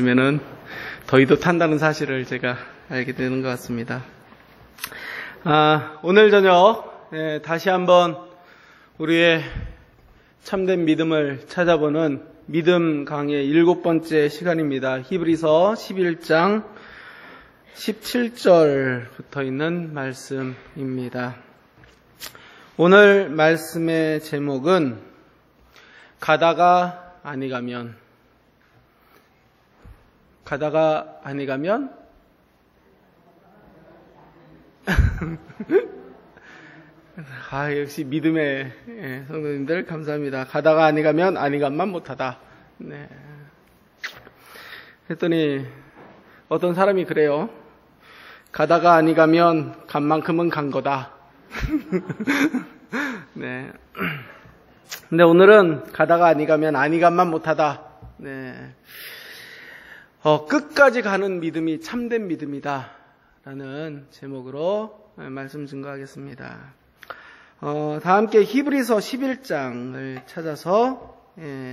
면은 더위도 탄다는 사실을 제가 알게 되는 것 같습니다. 오늘 저녁 다시 한번 우리의 참된 믿음을 찾아보는 믿음 강의 7번째 시간입니다. 히브리서 11장 17절부터 있는 말씀입니다. 오늘 말씀의 제목은 가다가 아니 가면 역시 믿음의 성도님들 감사합니다. 가다가 아니 가면 아니 감만 못하다. 네. 했더니 어떤 사람이 그래요. 가다가 아니 가면 간 만큼은 간 거다. 네. 근데 오늘은 가다가 아니 가면 아니 감만 못하다. 네. 끝까지 가는 믿음이 참된 믿음이다 라는 제목으로 말씀 증거하겠습니다. 다 함께 히브리서 11장을 찾아서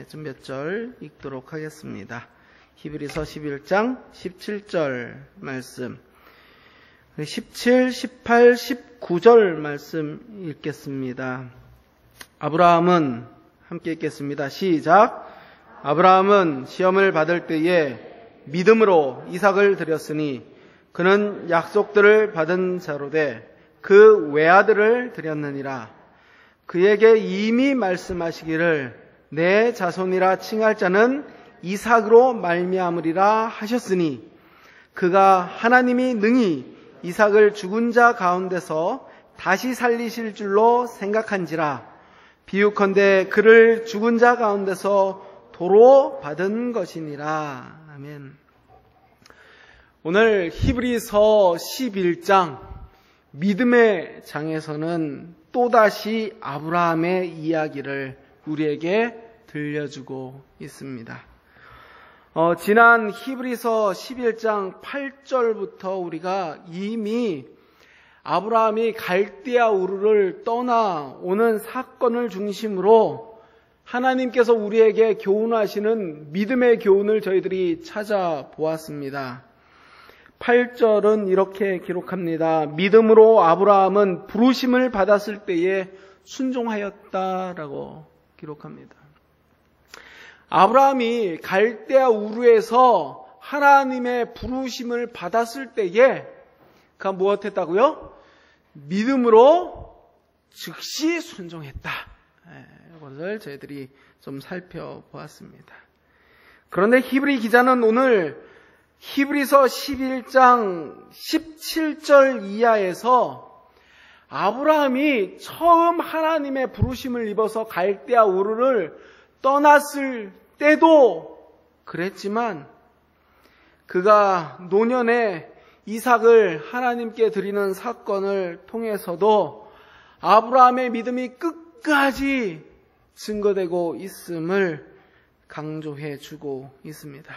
좀 몇 절 읽도록 하겠습니다. 히브리서 11장 17절 말씀, 17, 18, 19절 말씀 읽겠습니다. 아브라함은 함께 읽겠습니다. 시작. 아브라함은 시험을 받을 때에 믿음으로 이삭을 드렸으니 그는 약속들을 받은 자로되 그 외아들을 드렸느니라. 그에게 이미 말씀하시기를 내 자손이라 칭할 자는 이삭으로 말미암으리라 하셨으니 그가 하나님이 능히 이삭을 죽은 자 가운데서 다시 살리실 줄로 생각한지라. 비유컨대 그를 죽은 자 가운데서 도로 받은 것이니라. 아멘. 오늘 히브리서 11장 믿음의 장에서는 또다시 아브라함의 이야기를 우리에게 들려주고 있습니다. 지난 히브리서 11장 8절부터 우리가 이미 아브라함이 갈대아 우르를 떠나오는 사건을 중심으로 하나님께서 우리에게 교훈하시는 믿음의 교훈을 저희들이 찾아보았습니다. 8절은 이렇게 기록합니다. 믿음으로 아브라함은 부르심을 받았을 때에 순종하였다라고 기록합니다. 아브라함이 갈대아 우르에서 하나님의 부르심을 받았을 때에 그가 무엇했다고요? 믿음으로 즉시 순종했다. 이것을 저희들이 좀 살펴보았습니다. 그런데 히브리 기자는 오늘 히브리서 11장 17절 이하에서 아브라함이 처음 하나님의 부르심을 입어서 갈대아 우르를 떠났을 때도 그랬지만 그가 노년에 이삭을 하나님께 드리는 사건을 통해서도 아브라함의 믿음이 끝까지 증거되고 있음을 강조해 주고 있습니다.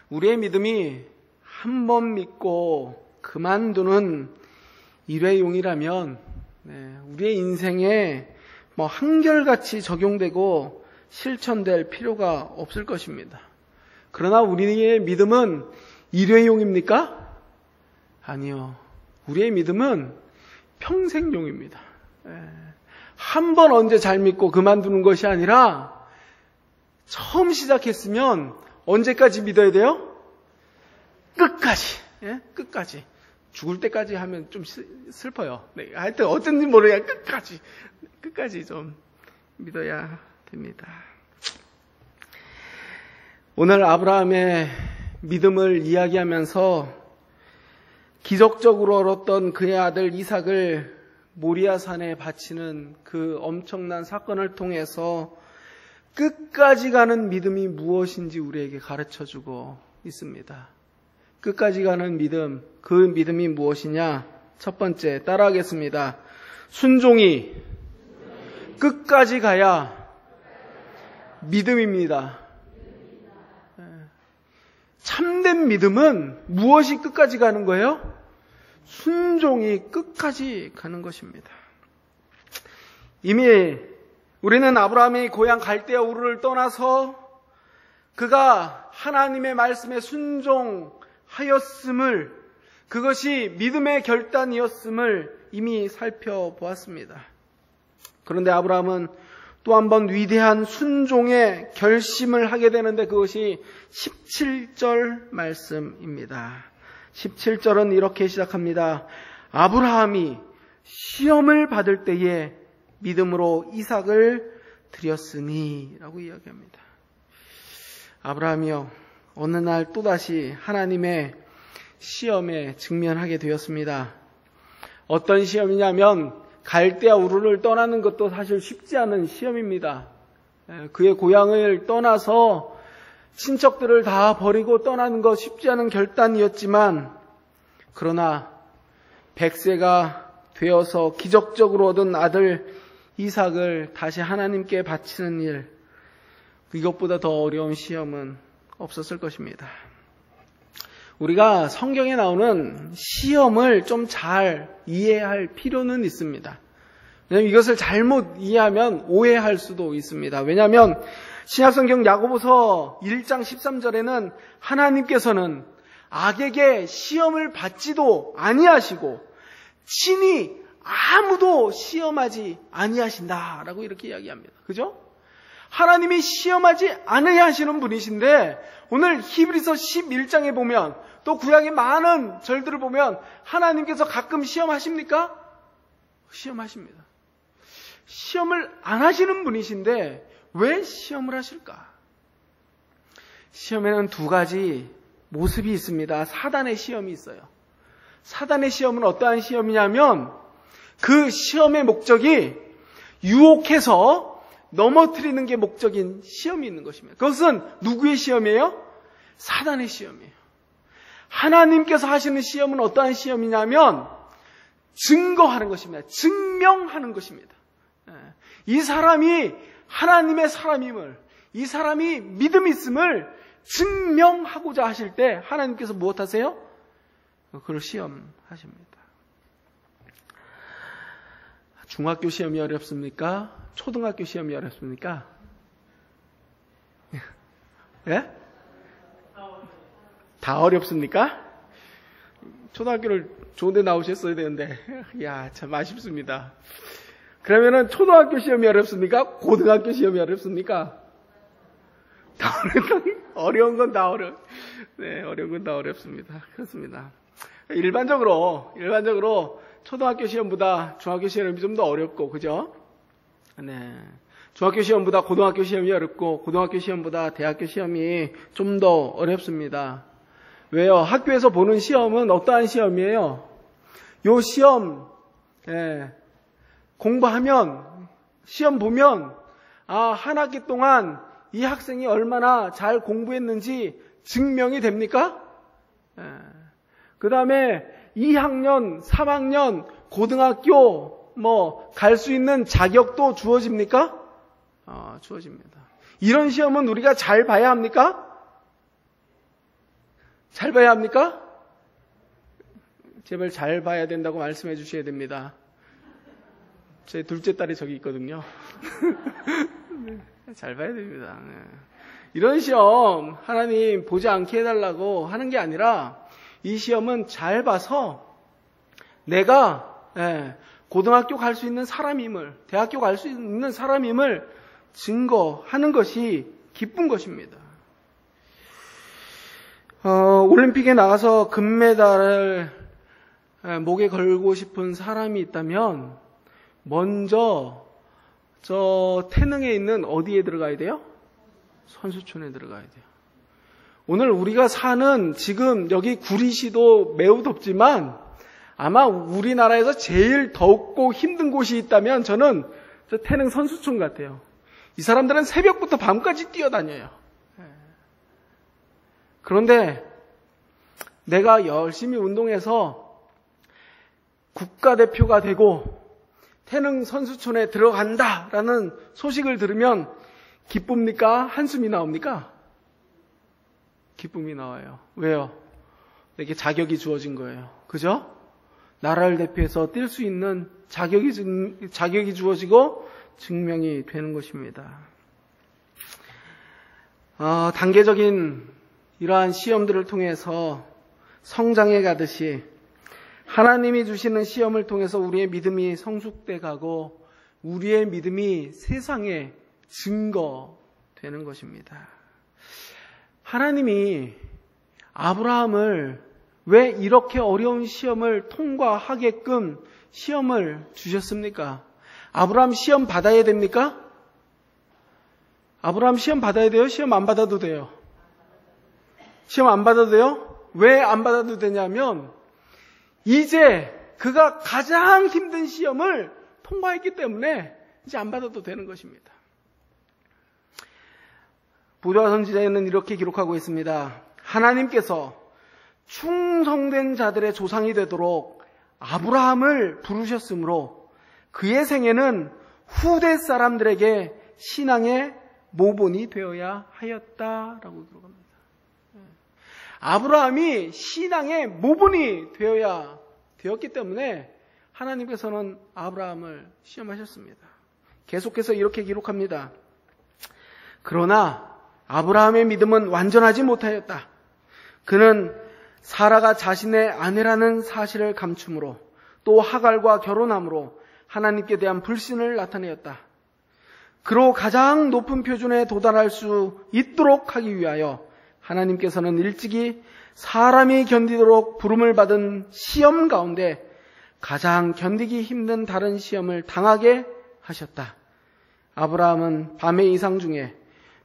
우리의 믿음이 한 번 믿고 그만두는 일회용이라면 우리의 인생에 한결같이 적용되고 실천될 필요가 없을 것입니다. 그러나 우리의 믿음은 일회용입니까? 아니요. 우리의 믿음은 평생용입니다. 한 번 언제 잘 믿고 그만두는 것이 아니라 처음 시작했으면 언제까지 믿어야 돼요? 끝까지. 끝까지. 죽을 때까지 하면 좀 슬퍼요. 하여튼 어쩐지 모르게 끝까지 좀 믿어야 됩니다. 오늘 아브라함의 믿음을 이야기하면서 기적적으로 얻었던 그의 아들 이삭을 모리아산에 바치는 그 엄청난 사건을 통해서 끝까지 가는 믿음이 무엇인지 우리에게 가르쳐주고 있습니다. 끝까지 가는 믿음, 그 믿음이 무엇이냐? 첫 번째, 따라하겠습니다. 순종이 끝까지 가야 믿음입니다. 참된 믿음은 무엇이 끝까지 가는 거예요? 순종이 끝까지 가는 것입니다. 이미 우리는 아브라함이 고향 갈대아 우르를 떠나서 그가 하나님의 말씀에 순종하였음을, 그것이 믿음의 결단이었음을 이미 살펴보았습니다. 그런데 아브라함은 또 한 번 위대한 순종의 결심을 하게 되는데 그것이 17절 말씀입니다. 17절은 이렇게 시작합니다. 아브라함이 시험을 받을 때에 믿음으로 이삭을 드렸으니 라고 이야기합니다. 아브라함이요, 어느 날 또다시 하나님의 시험에 직면하게 되었습니다. 어떤 시험이냐면 갈대아 우르를 떠나는 것도 사실 쉽지 않은 시험입니다. 그의 고향을 떠나서 친척들을 다 버리고 떠나는 것 쉽지 않은 결단이었지만, 그러나 100세가 되어서 기적적으로 얻은 아들 이삭을 다시 하나님께 바치는 일, 이것보다 더 어려운 시험은 없었을 것입니다. 우리가 성경에 나오는 시험을 좀 잘 이해할 필요는 있습니다. 왜냐하면 이것을 잘못 이해하면 오해할 수도 있습니다. 왜냐하면 신약성경 야고보서 1장 13절에는 하나님께서는 악에게 시험을 받지도 아니하시고 친히 아무도 시험하지 아니하신다라고 이렇게 이야기합니다. 그죠? 하나님이 시험하지 않으려 하시는 분이신데, 오늘 히브리서 11장에 보면, 또 구약의 많은 절들을 보면 하나님께서 가끔 시험하십니까? 시험하십니다. 시험을 안 하시는 분이신데 왜 시험을 하실까? 시험에는 두 가지 모습이 있습니다. 사단의 시험이 있어요. 사단의 시험은 어떠한 시험이냐면, 그 시험의 목적이 유혹해서 넘어뜨리는 게 목적인 시험이 있는 것입니다. 그것은 누구의 시험이에요? 사단의 시험이에요. 하나님께서 하시는 시험은 어떠한 시험이냐면 증거하는 것입니다. 증명하는 것입니다. 이 사람이 하나님의 사람임을, 이 사람이 믿음 있음을 증명하고자 하실 때 하나님께서 무엇 하세요? 그걸 시험하십니다. 중학교 시험이 어렵습니까? 초등학교 시험이 어렵습니까? 예? 다 어렵습니까? 초등학교를 좋은데 나오셨어야 되는데, 이야, 참 아쉽습니다. 그러면은 초등학교 시험이 어렵습니까? 고등학교 시험이 어렵습니까? 다 어려운 건 다 네, 어려운 건 다 어렵습니다. 그렇습니다. 일반적으로 초등학교 시험보다 중학교 시험이 좀 더 어렵고, 그죠? 네. 중학교 시험보다 고등학교 시험이 어렵고, 고등학교 시험보다 대학교 시험이 좀 더 어렵습니다. 왜요? 학교에서 보는 시험은 어떠한 시험이에요? 요 시험, 공부하면, 시험 보면, 한 학기 동안 이 학생이 얼마나 잘 공부했는지 증명이 됩니까? 그 다음에 2학년, 3학년, 고등학교, 갈 수 있는 자격도 주어집니까? 주어집니다. 이런 시험은 우리가 잘 봐야 합니까? 잘 봐야 합니까? 제발 잘 봐야 된다고 말씀해 주셔야 됩니다. 제 둘째 딸이 저기 있거든요. 잘 봐야 됩니다. 이런 시험 하나님 보지 않게 해달라고 하는 게 아니라, 이 시험은 잘 봐서 내가 고등학교 갈 수 있는 사람임을, 대학교 갈 수 있는 사람임을 증거하는 것이 기쁜 것입니다. 올림픽에 나가서 금메달을 목에 걸고 싶은 사람이 있다면 먼저 저 태능에 있는 어디에 들어가야 돼요? 선수촌에 들어가야 돼요. 오늘 우리가 사는 지금 여기 구리시도 매우 덥지만 아마 우리나라에서 제일 덥고 힘든 곳이 있다면 저는 저 태능 선수촌 같아요. 이 사람들은 새벽부터 밤까지 뛰어다녀요. 그런데 내가 열심히 운동해서 국가대표가 되고 태능 선수촌에 들어간다라는 소식을 들으면 기쁩니까? 한숨이 나옵니까? 기쁨이 나와요. 왜요? 내게 자격이 주어진 거예요. 그죠? 나라를 대표해서 뛸 수 있는 자격이 주어지고 증명이 되는 것입니다. 단계적인 이러한 시험들을 통해서 성장해 가듯이 하나님이 주시는 시험을 통해서 우리의 믿음이 성숙돼 가고 우리의 믿음이 세상에 증거되는 것입니다. 하나님이 아브라함을 왜 이렇게 어려운 시험을 통과하게끔 시험을 주셨습니까? 아브라함 시험 받아야 됩니까? 아브라함 시험 받아야 돼요? 시험 안 받아도 돼요? 시험 안 받아도 돼요? 왜 안 받아도 되냐면 이제 그가 가장 힘든 시험을 통과했기 때문에 이제 안 받아도 되는 것입니다. 부도와 선지자에는 이렇게 기록하고 있습니다. 하나님께서 충성된 자들의 조상이 되도록 아브라함을 부르셨으므로 그의 생애는 후대 사람들에게 신앙의 모본이 되어야 하였다라고 기록합니다. 아브라함이 신앙의 모본이 되었기 때문에 하나님께서는 아브라함을 시험하셨습니다. 계속해서 이렇게 기록합니다. 그러나 아브라함의 믿음은 완전하지 못하였다. 그는 사라가 자신의 아내라는 사실을 감춤으로 또 하갈과 결혼함으로 하나님께 대한 불신을 나타내었다. 그로 가장 높은 표준에 도달할 수 있도록 하기 위하여 하나님께서는 일찍이 사람이 견디도록 부름을 받은 시험 가운데 가장 견디기 힘든 다른 시험을 당하게 하셨다. 아브라함은 밤의 이상 중에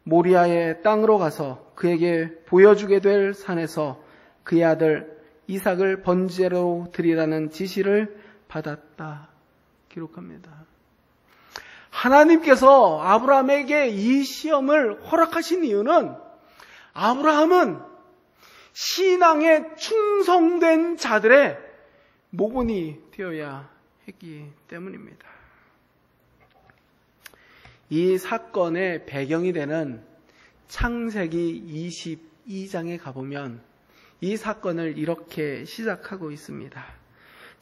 모리아의 땅으로 가서 그에게 보여주게 될 산에서 그의 아들 이삭을 번제로 드리라는 지시를 받았다. 기록합니다. 하나님께서 아브라함에게 이 시험을 허락하신 이유는 아브라함은 신앙에 충성된 자들의 모본이 되어야 했기 때문입니다. 이 사건의 배경이 되는 창세기 22장에 가보면 이 사건을 이렇게 시작하고 있습니다.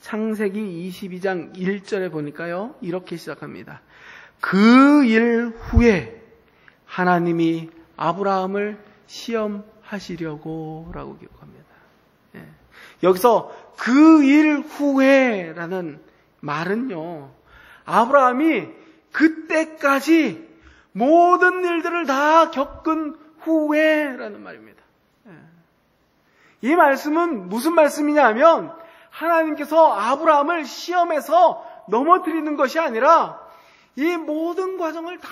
창세기 22장 1절에 보니까요, 이렇게 시작합니다. 그 일 후에 하나님이 아브라함을 시험하시려고 라고 기록합니다. 여기서 그 일 후에라는 말은요, 아브라함이 그때까지 모든 일들을 다 겪은 후에라는 말입니다. 이 말씀은 무슨 말씀이냐 하면 하나님께서 아브라함을 시험에서 넘어뜨리는 것이 아니라 이 모든 과정을 다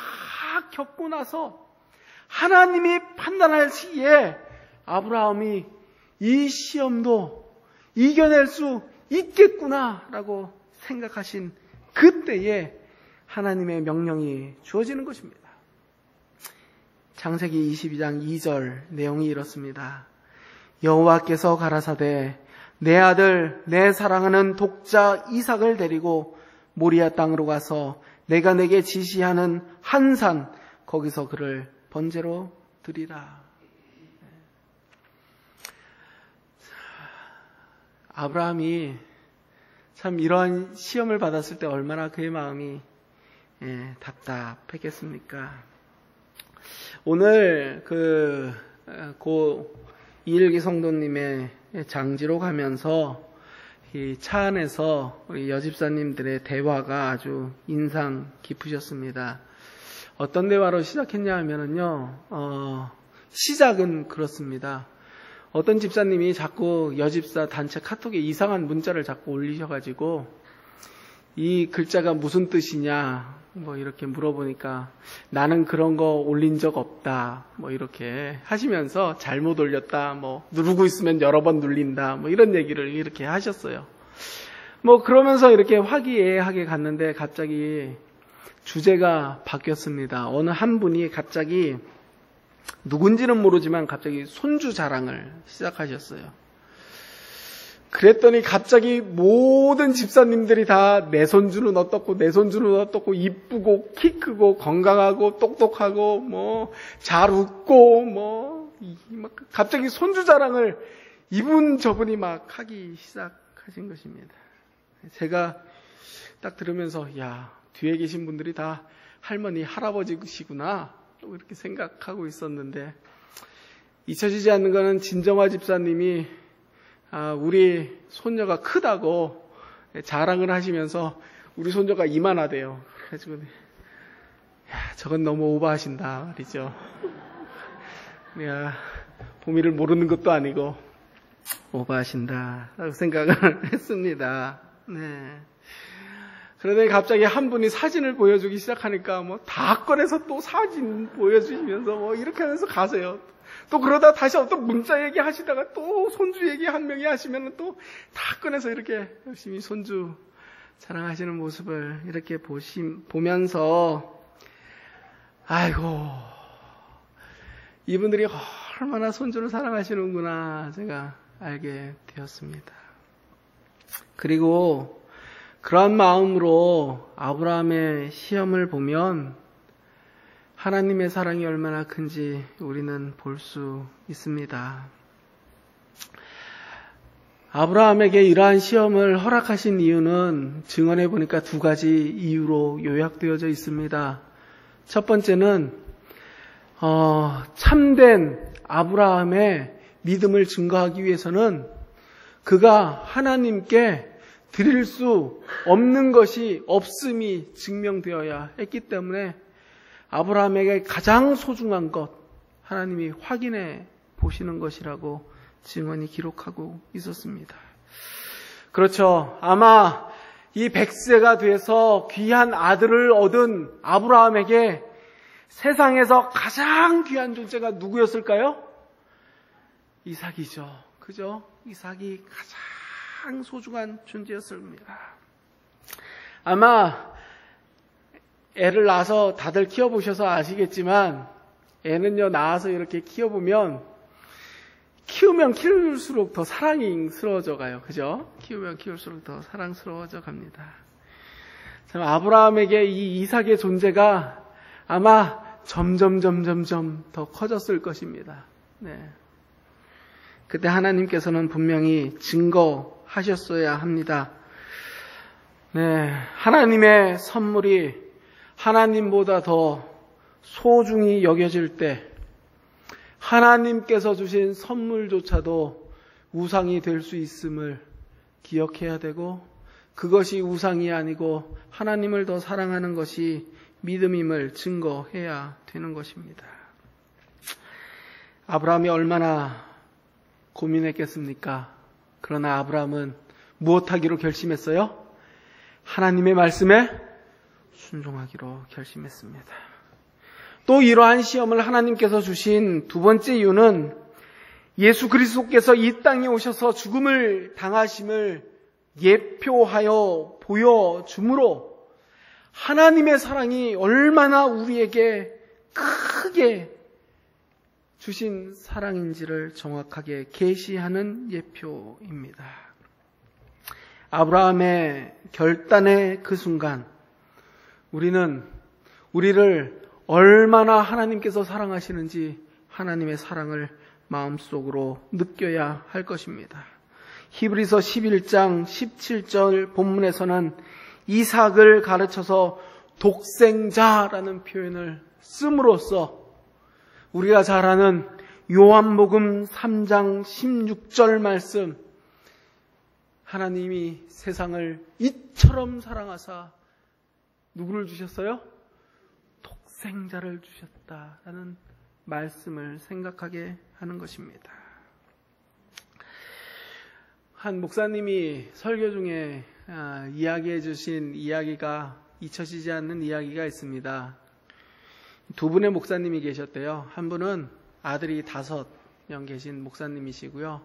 겪고 나서 하나님이 판단할 시기에 아브라함이 이 시험도 이겨낼 수 있겠구나라고 생각하신 그때에 하나님의 명령이 주어지는 것입니다. 창세기 22장 2절 내용이 이렇습니다. 여호와께서 가라사대 내 아들 내 사랑하는 독자 이삭을 데리고 모리아 땅으로 가서 내가 내게 지시하는 한 산 거기서 그를 번제로 드리라. 아브라함이 참 이러한 시험을 받았을 때 얼마나 그의 마음이 답답했겠습니까? 오늘 고 이일기 성도님의 장지로 가면서 이 차 안에서 우리 여집사님들의 대화가 아주 인상 깊으셨습니다. 어떤 대화로 시작했냐 하면은요, 시작은 그렇습니다. 어떤 집사님이 자꾸 여집사 단체 카톡에 이상한 문자를 자꾸 올리셔가지고 이 글자가 무슨 뜻이냐 뭐 이렇게 물어보니까 나는 그런 거 올린 적 없다 뭐 이렇게 하시면서 잘못 올렸다 뭐 누르고 있으면 여러 번 눌린다 뭐 이런 얘기를 이렇게 하셨어요. 뭐 그러면서 이렇게 화기애애하게 갔는데 갑자기 주제가 바뀌었습니다. 어느 한 분이 갑자기 누군지는 모르지만 갑자기 손주 자랑을 시작하셨어요. 그랬더니 갑자기 모든 집사님들이 다 내 손주는 어떻고 내 손주는 어떻고 이쁘고 키 크고 건강하고 똑똑하고 뭐 잘 웃고 뭐 갑자기 손주 자랑을 이분 저분이 막 하기 시작하신 것입니다. 제가 딱 들으면서 야 뒤에 계신 분들이 다 할머니 할아버지시구나 이렇게 생각하고 있었는데 잊혀지지 않는 거는 진정화 집사님이 우리 손녀가 크다고 자랑을 하시면서 우리 손녀가 이만하대요. 그래가지고 저건 너무 오버하신다 말이죠. 내가 보미를 모르는 것도 아니고 오버하신다 라고 생각을 했습니다. 네. 그러더니 갑자기 한 분이 사진을 보여주기 시작하니까 다 꺼내서 또 사진 보여주시면서 이렇게 하면서 가세요. 또 그러다 다시 어떤 문자 얘기 하시다가 또 손주 얘기 한 명이 하시면 또 다 꺼내서 이렇게 열심히 손주 자랑하시는 모습을 이렇게 보면서 아이고 이분들이 얼마나 손주를 사랑하시는구나 제가 알게 되었습니다. 그리고 그러한 마음으로 아브라함의 시험을 보면 하나님의 사랑이 얼마나 큰지 우리는 볼 수 있습니다. 아브라함에게 이러한 시험을 허락하신 이유는 증언해 보니까 두 가지 이유로 요약되어져 있습니다. 첫 번째는 참된 아브라함의 믿음을 증거하기 위해서는 그가 하나님께 드릴 수 없는 것이 없음이 증명되어야 했기 때문에 아브라함에게 가장 소중한 것 하나님이 확인해 보시는 것이라고 증언이 기록하고 있었습니다. 그렇죠. 아마 이 100세가 돼서 귀한 아들을 얻은 아브라함에게 세상에서 가장 귀한 존재가 누구였을까요? 이삭이죠. 그죠? 이삭이 가장 소중한 존재였습니다. 아마 애를 낳아서 다들 키워보셔서 아시겠지만 애는요 낳아서 이렇게 키워보면 키우면 키울수록 더 사랑스러워져 가요. 그죠? 키우면 키울수록 더 사랑스러워져 갑니다. 참 아브라함에게 이 이삭의 존재가 아마 점점 더 커졌을 것입니다. 네. 그때 하나님께서는 분명히 증거하셨어야 합니다. 네. 하나님의 선물이 하나님보다 더 소중히 여겨질 때 하나님께서 주신 선물조차도 우상이 될 수 있음을 기억해야 되고 그것이 우상이 아니고 하나님을 더 사랑하는 것이 믿음임을 증거해야 되는 것입니다. 아브라함이 얼마나 고민했겠습니까? 그러나 아브라함은 무엇하기로 결심했어요? 하나님의 말씀에 순종하기로 결심했습니다. 또 이러한 시험을 하나님께서 주신 두 번째 이유는 예수 그리스도께서 이 땅에 오셔서 죽음을 당하심을 예표하여 보여줌으로 하나님의 사랑이 얼마나 우리에게 크게 주신 사랑인지를 정확하게 계시하는 예표입니다. 아브라함의 결단의 그 순간 우리를 얼마나 하나님께서 사랑하시는지 하나님의 사랑을 마음속으로 느껴야 할 것입니다. 히브리서 11장 17절 본문에서는 이삭을 가르쳐서 독생자라는 표현을 씀으로써 우리가 잘 아는 요한복음 3장 16절 말씀 하나님이 세상을 이처럼 사랑하사 누구를 주셨어요? 독생자를 주셨다라는 말씀을 생각하게 하는 것입니다. 한 목사님이 설교 중에 이야기해 주신 이야기가 잊혀지지 않는 이야기가 있습니다. 두 분의 목사님이 계셨대요. 한 분은 아들이 5명 계신 목사님이시고요.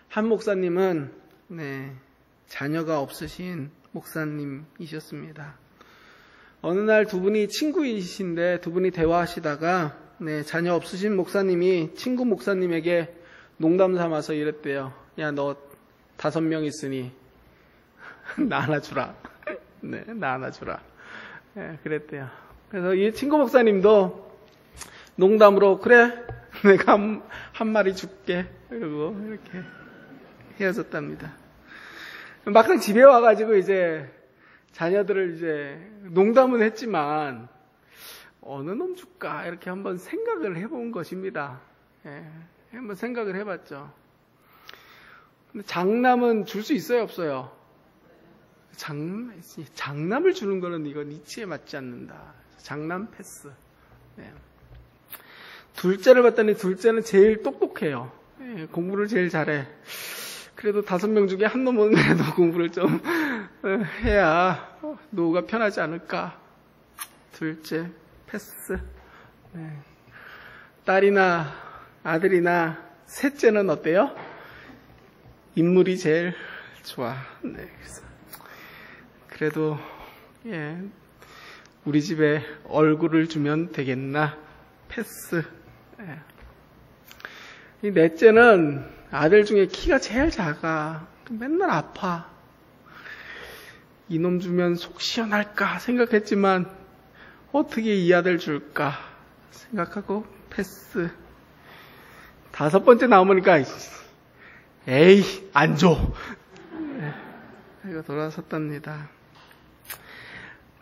한 목사님은 자녀가 없으신 목사님이셨습니다. 어느 날 두 분이 친구이신데 두 분이 대화하시다가 자녀 없으신 목사님이 친구 목사님에게 농담 삼아서 이랬대요. 야, 너 5명 있으니 나 하나 주라. 나 하나 주라. 그랬대요. 그래서 이 친구 목사님도 농담으로 그래 내가 한 마리 줄게. 그리고 이렇게 헤어졌답니다. 막상 집에 와가지고 이제 자녀들을 이제 농담은 했지만 어느 놈 줄까 이렇게 한번 생각을 해본 것입니다. 한번 생각을 해봤죠. 근데 장남은 줄 수 있어요, 없어요? 장남을 주는 거는 이건 이치에 맞지 않는다. 장남 패스. 네. 둘째를 봤더니 둘째는 제일 똑똑해요. 네, 공부를 제일 잘해. 그래도 5명 중에 한 놈은 그래도 공부를 좀 해야 노후가 편하지 않을까. 둘째 패스. 네. 딸이나 아들이나 셋째는 어때요? 인물이 제일 좋아. 네, 그래도 우리 집에 얼굴을 주면 되겠나. 패스. 네. 이 넷째는 아들 중에 키가 제일 작아. 맨날 아파. 이놈 주면 속 시원할까 생각했지만 어떻게 이 아들 줄까 생각하고 패스. 5번째 나오니까 에이 안 줘. 이거 돌아섰답니다.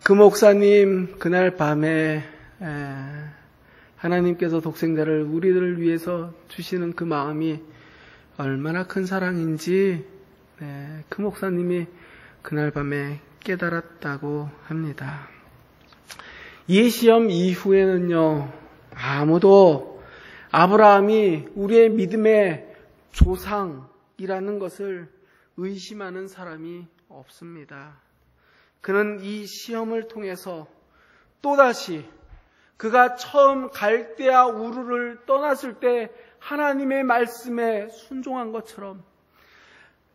그 목사님 그날 밤에 하나님께서 독생자를 우리들을 위해서 주시는 그 마음이 얼마나 큰 사랑인지 그 목사님이 그날 밤에 깨달았다고 합니다. 이 시험 이후에는요, 아무도 아브라함이 우리의 믿음의 조상이라는 것을 의심하는 사람이 없습니다. 그는 이 시험을 통해서 또다시 그가 처음 갈대아 우르를 떠났을 때 하나님의 말씀에 순종한 것처럼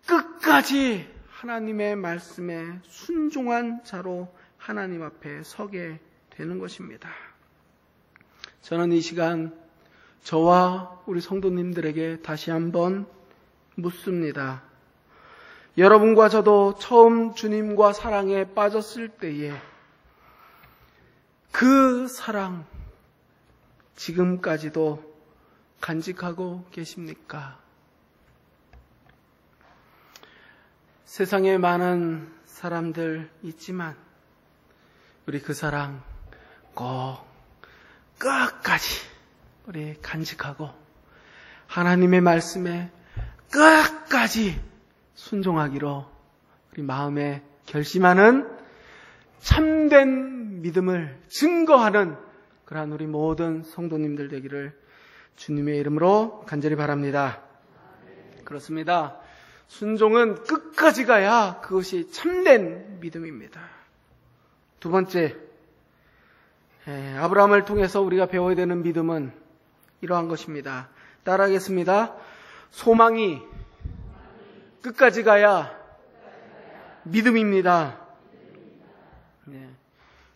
끝까지 하나님의 말씀에 순종한 자로 하나님 앞에 서게 되는 것입니다. 저는 이 시간 저와 우리 성도님들에게 다시 한번 묻습니다. 여러분과 저도 처음 주님과 사랑에 빠졌을 때에 그 사랑 지금까지도 간직하고 계십니까? 세상에 많은 사람들 있지만 우리 그 사랑 꼭 끝까지 우리 간직하고 하나님의 말씀에 끝까지 순종하기로 우리 마음에 결심하는 참된 믿음을 증거하는 그러한 우리 모든 성도님들 되기를 주님의 이름으로 간절히 바랍니다. 그렇습니다. 순종은 끝까지 가야 그것이 참된 믿음입니다. 두 번째, 아브라함을 통해서 우리가 배워야 되는 믿음은 이러한 것입니다. 따라하겠습니다. 소망이 끝까지 가야 믿음입니다.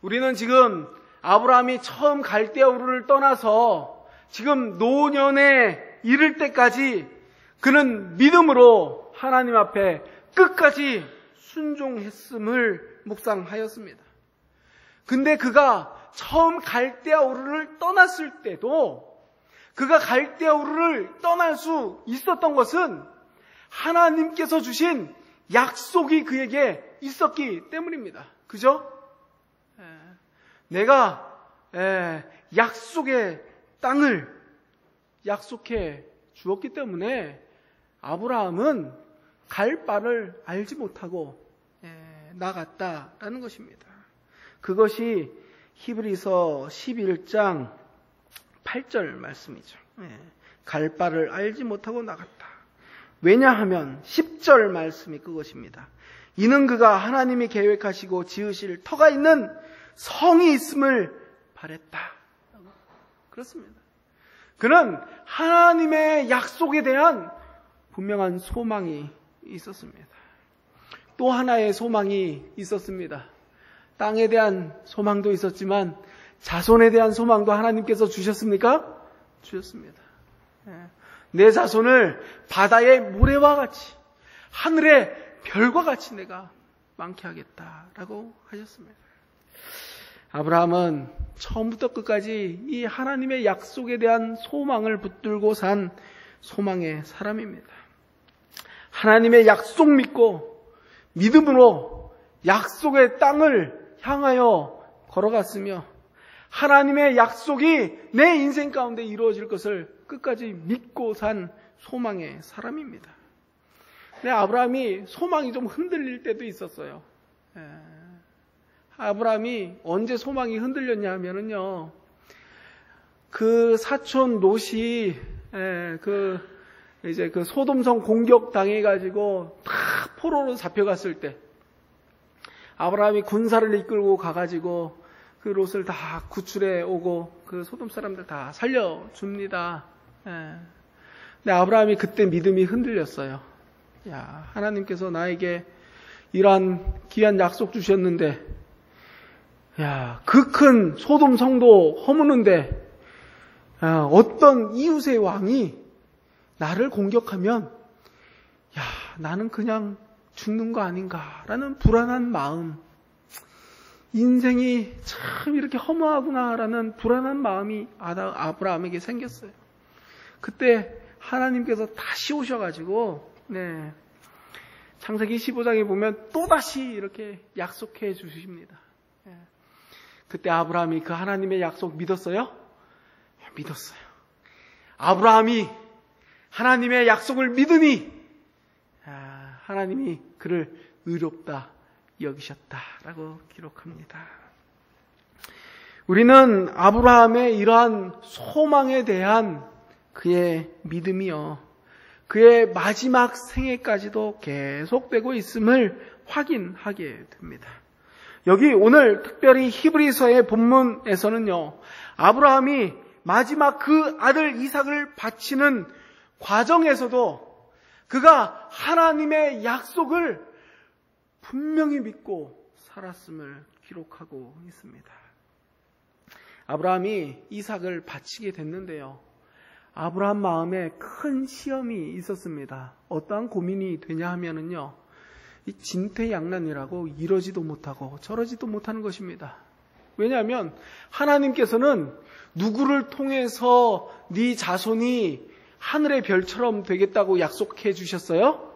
우리는 지금 아브라함이 처음 갈대아 우르를 떠나서 지금 노년에 이를 때까지 그는 믿음으로 하나님 앞에 끝까지 순종했음을 묵상하였습니다. 근데 그가 처음 갈대아 우르를 떠났을 때도 그가 갈대아 우르를 떠날 수 있었던 것은 하나님께서 주신 약속이 그에게 있었기 때문입니다. 그죠? 내가 약속의 땅을 약속해 주었기 때문에 아브라함은 갈 바를 알지 못하고 나갔다라는 것입니다. 그것이 히브리서 11장 8절 말씀이죠. 갈 바를 알지 못하고 나갔다. 왜냐하면 10절 말씀이 그것입니다. 이는 그가 하나님이 계획하시고 지으실 터가 있는 성이 있음을 바랬다. 그렇습니다. 그는 하나님의 약속에 대한 분명한 소망이 있었습니다. 또 하나의 소망이 있었습니다. 땅에 대한 소망도 있었지만 자손에 대한 소망도 하나님께서 주셨습니까? 주셨습니다. 내 자손을 바다의 모래와 같이 하늘의 별과 같이 내가 많게 하겠다라고 하셨습니다. 아브라함은 처음부터 끝까지 이 하나님의 약속에 대한 소망을 붙들고 산 소망의 사람입니다. 하나님의 약속 믿고 믿음으로 약속의 땅을 향하여 걸어갔으며 하나님의 약속이 내 인생 가운데 이루어질 것을 끝까지 믿고 산 소망의 사람입니다. 근데 아브라함이 소망이 좀 흔들릴 때도 있었어요. 아브라함이 언제 소망이 흔들렸냐 하면은요, 그 사촌 롯이 이제 그 소돔성 공격 당해가지고 다 포로로 잡혀갔을 때, 아브라함이 군사를 이끌고 가가지고 그 롯을 다 구출해 오고 그 소돔 사람들 다 살려줍니다. 근데 아브라함이 그때 믿음이 흔들렸어요. 야, 하나님께서 나에게 이러한 귀한 약속 주셨는데, 야, 그 큰 소돔 성도 허무는데, 어떤 이웃의 왕이 나를 공격하면, 야, 나는 그냥 죽는 거 아닌가라는 불안한 마음, 인생이 참 이렇게 허무하구나라는 불안한 마음이 아브라함에게 생겼어요. 그때 하나님께서 다시 오셔가지고, 창세기 15장에 보면 또다시 이렇게 약속해 주십니다. 그때 아브라함이 그 하나님의 약속 믿었어요? 믿었어요. 아브라함이 하나님의 약속을 믿으니 하나님이 그를 의롭다 여기셨다라고 기록합니다. 우리는 아브라함의 이러한 소망에 대한 그의 믿음이요, 그의 마지막 생애까지도 계속되고 있음을 확인하게 됩니다. 여기 오늘 특별히 히브리서의 본문에서는요, 아브라함이 마지막 그 아들 이삭을 바치는 과정에서도 그가 하나님의 약속을 분명히 믿고 살았음을 기록하고 있습니다. 아브라함이 이삭을 바치게 됐는데요, 아브라함 마음에 큰 시험이 있었습니다. 어떠한 고민이 되냐 하면은요, 이 진퇴양난이라고 이러지도 못하고 저러지도 못하는 것입니다. 왜냐하면 하나님께서는 누구를 통해서 네 자손이 하늘의 별처럼 되겠다고 약속해 주셨어요?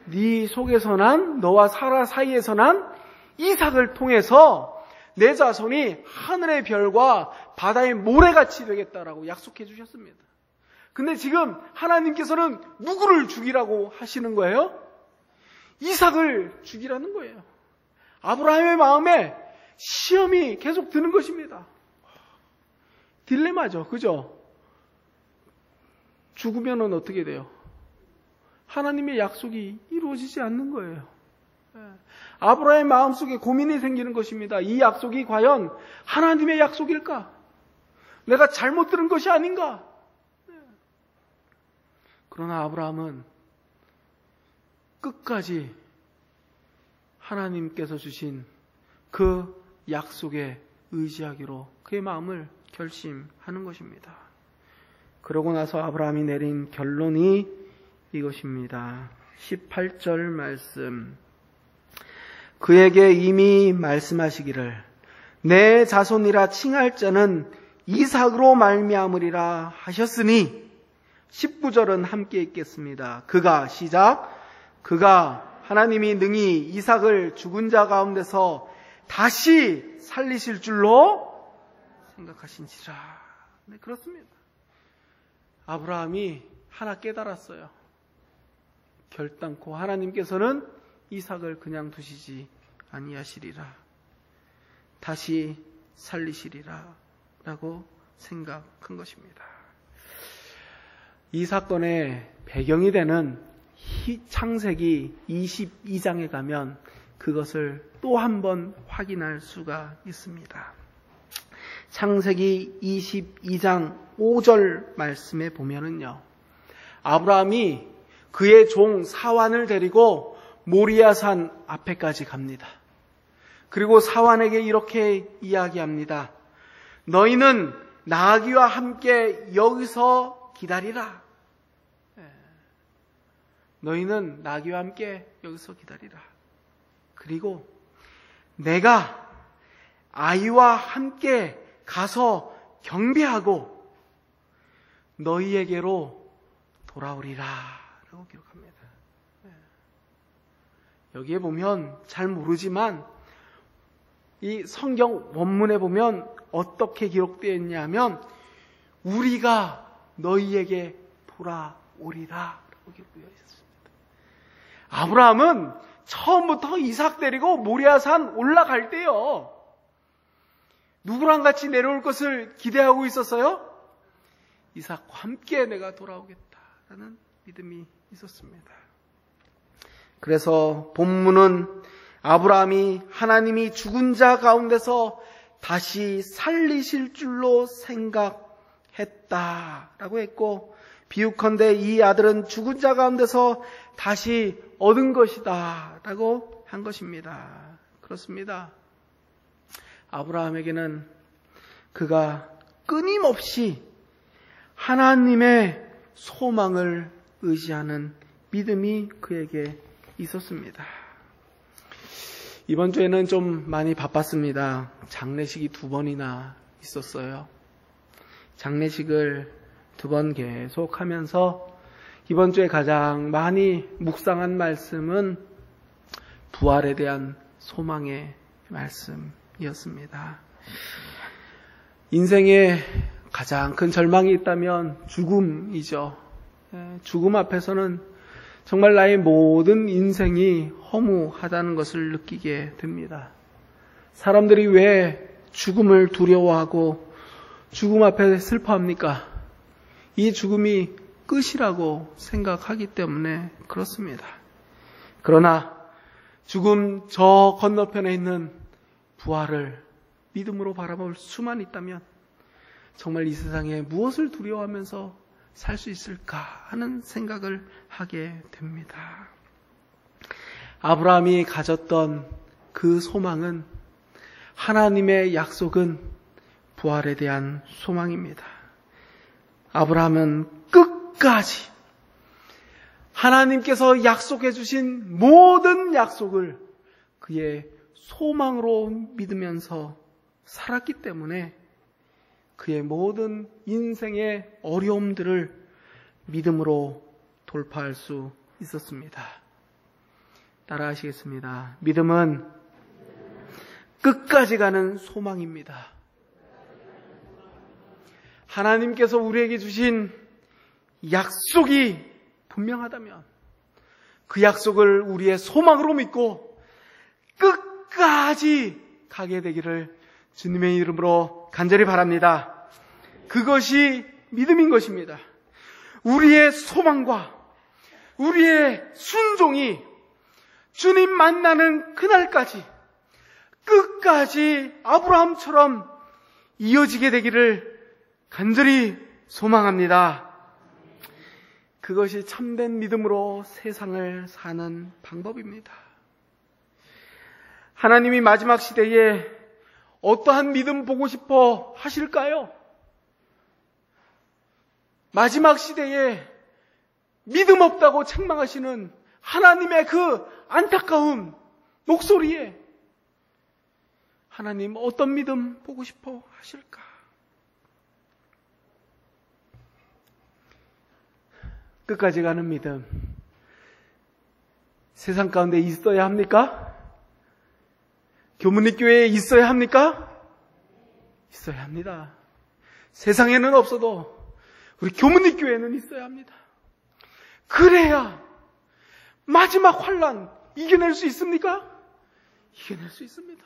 네 속에서 난, 너와 사라 사이에서 난 이삭을 통해서 내 자손이 하늘의 별과 바다의 모래같이 되겠다라고 약속해 주셨습니다. 근데 지금 하나님께서는 누구를 죽이라고 하시는 거예요? 이삭을 죽이라는 거예요. 아브라함의 마음에 시험이 계속 드는 것입니다. 딜레마죠, 그죠? 죽으면 어떻게 돼요? 하나님의 약속이 이루어지지 않는 거예요. 아브라함의 마음속에 고민이 생기는 것입니다. 이 약속이 과연 하나님의 약속일까? 내가 잘못 들은 것이 아닌가? 그러나 아브라함은 끝까지 하나님께서 주신 그 약속에 의지하기로 그의 마음을 결심하는 것입니다. 그러고 나서 아브라함이 내린 결론이 이것입니다. 18절 말씀. 그에게 이미 말씀하시기를 내 자손이라 칭할 자는 이삭으로 말미암으리라 하셨으니, 19절은 함께 읽겠습니다. 그가 시작. 그가 하나님이 능히 이삭을 죽은 자 가운데서 다시 살리실 줄로 생각하신지라. 네, 그렇습니다. 아브라함이 하나 깨달았어요. 결단코 하나님께서는 이삭을 그냥 두시지 아니하시리라, 다시 살리시리라 라고 생각한 것입니다. 이 사건의 배경이 되는 창세기 22장에 가면 그것을 또 한 번 확인할 수가 있습니다. 창세기 22장 5절 말씀에 보면은요, 아브라함이 그의 종 사완을 데리고 모리아산 앞에까지 갑니다. 그리고 사완에게 이렇게 이야기합니다. 너희는 나귀와 함께 여기서 기다리라. 너희는 나귀와 함께 여기서 기다리라. 그리고 내가 아이와 함께 가서 경배하고 너희에게로 돌아오리라 라고 기록합니다. 여기에 보면 잘 모르지만 이 성경 원문에 보면 어떻게 기록되어 있냐면, 우리가 너희에게 돌아오리라 라고 기록되어 있습니다. 아브라함은 처음부터 이삭 데리고 모리아산 올라갈 때요, 누구랑 같이 내려올 것을 기대하고 있었어요? 이삭과 함께 내가 돌아오겠다라는 믿음이 있었습니다. 그래서 본문은 아브라함이 하나님이 죽은 자 가운데서 다시 살리실 줄로 생각했다라고 했고, 비유컨대 이 아들은 죽은 자 가운데서 다시 얻은 것이다 라고 한 것입니다. 그렇습니다. 아브라함에게는 그가 끊임없이 하나님의 소망을 의지하는 믿음이 그에게 있었습니다. 이번 주에는 좀 많이 바빴습니다. 장례식이 2번이나 있었어요. 장례식을 2번 계속 하면서 이번 주에 가장 많이 묵상한 말씀은 부활에 대한 소망의 말씀이었습니다. 인생에 가장 큰 절망이 있다면 죽음이죠. 죽음 앞에서는 정말 나의 모든 인생이 허무하다는 것을 느끼게 됩니다. 사람들이 왜 죽음을 두려워하고 죽음 앞에 슬퍼합니까? 이 죽음이 끝이라고 생각하기 때문에 그렇습니다. 그러나 죽음 저 건너편에 있는 부활을 믿음으로 바라볼 수만 있다면 정말 이 세상에 무엇을 두려워하면서 살 수 있을까 하는 생각을 하게 됩니다. 아브라함이 가졌던 그 소망은, 하나님의 약속은 부활에 대한 소망입니다. 아브라함은 끝까지 하나님께서 약속해 주신 모든 약속을 그의 소망으로 믿으면서 살았기 때문에 그의 모든 인생의 어려움들을 믿음으로 돌파할 수 있었습니다. 따라하시겠습니다. 믿음은 끝까지 가는 소망입니다. 하나님께서 우리에게 주신 약속이 분명하다면 그 약속을 우리의 소망으로 믿고 끝까지 가게 되기를 주님의 이름으로 간절히 바랍니다. 그것이 믿음인 것입니다. 우리의 소망과 우리의 순종이 주님 만나는 그날까지 끝까지 아브라함처럼 이어지게 되기를 간절히 소망합니다. 그것이 참된 믿음으로 세상을 사는 방법입니다. 하나님이 마지막 시대에 어떠한 믿음 보고 싶어 하실까요? 마지막 시대에 믿음 없다고 책망하시는 하나님의 그 안타까운 목소리에 하나님 어떤 믿음 보고 싶어 하실까? 끝까지 가는 믿음, 세상 가운데 있어야 합니까? 교문리교회에 있어야 합니까? 있어야 합니다. 세상에는 없어도 우리 교문리교회는 있어야 합니다. 그래야 마지막 환난 이겨낼 수 있습니까? 이겨낼 수 있습니다.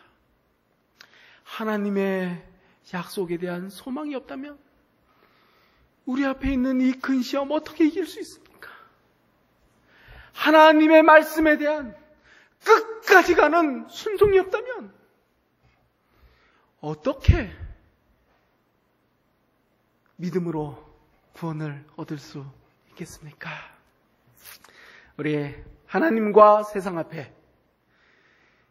하나님의 약속에 대한 소망이 없다면 우리 앞에 있는 이 큰 시험 어떻게 이길 수 있습니까? 하나님의 말씀에 대한 끝까지 가는 순종이 없다면 어떻게 믿음으로 구원을 얻을 수 있겠습니까? 우리 하나님과 세상 앞에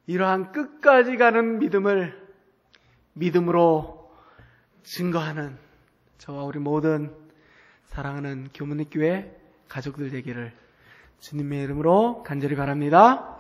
이러한 끝까지 가는 믿음을 믿음으로 증거하는 저와 우리 모든 사랑하는 교문리교회 가족들 되기를 주님의 이름으로 간절히 바랍니다.